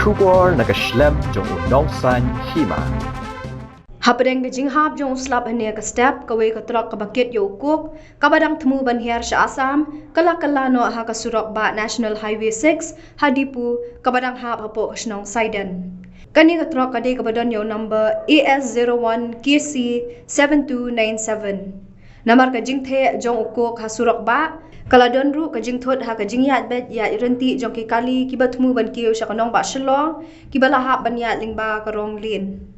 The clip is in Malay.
Kubor nakaslem jong unongsan Hima. Hapadeng gajing hap jong slap hanya ka step kawe ka Trok ka bakit yo ukuk kabadang temu banhiar sa Assam kala no ha ka Surok ba National Highway 6 hadipu kabadang hap hapo kasnong Saidan. Kani ka Trok kadi kabadon yo number AS01 KC 7297. Namar ka jingthe jong ukuk ha Surok ba kaladon ru ka jingthot ha ka jingyat bet ya irenti jong ki kali kiba temu ban kiyo sa kanong ba shalong kibala hap ban ya lingba karong lin.